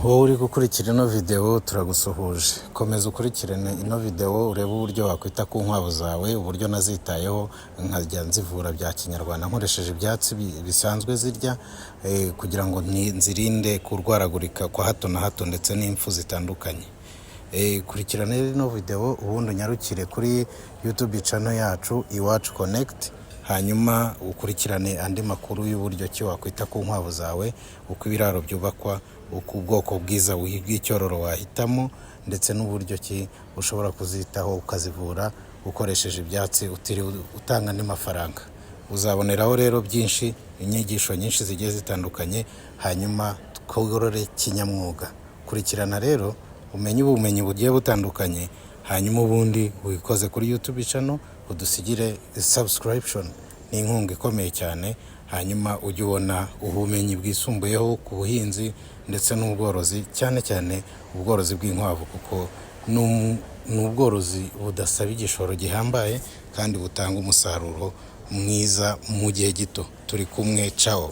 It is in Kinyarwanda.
wowe uri gukurikira ino video turagusuhuje. Komeza ukurikirane ino video urebe uburyo wakwita ku nkwavu zawe, uburyo nazitayeho nkajya nzivura bya kinyarwanda nkoresheje ibyatsi bisanzwe zirya kugira ngo nzirinde kurwaragurika kwa hato na hato ndetse n'impfu zitandukanye. Kurikirana ino video ubundi unyarukire kuri YouTube channel yacu Iwacu Connect, hanyuma ukurikirane andi makuru y'uburyo ki wakwita ku nkwavu zawe, uko ibiraro byubakwa, uko ubwoko bwiza bw'icyororo wahitamo, ndetse n'uburyo ki ushobora kuzitaho ukazivura ukoresheje ibyatsi utiriwe utanga andi mafaranga. Uzaboneraho rero byinshi, inyigisho nyinshi zigiye zitandukanye, hanyuma tworore kinyamwuga. Kurikirana rero umenye ubumenyi bugiye butandukanye, hanyuma ubundi wikoze kuri YouTube channel udusigire subscription, ni inkunga ikomeye cyane, hanyuma ujye ubona ubumenyi bwisumbuyeho ku buhinzi ndetse n'ubworozi, cyane cyane ubworozi bw'inkwavu, kuko n'ubworozi budasaba igishoro gihambaye kandi butanga umusaruro mwiza mu gihe gito. Turi kumwe, ciao.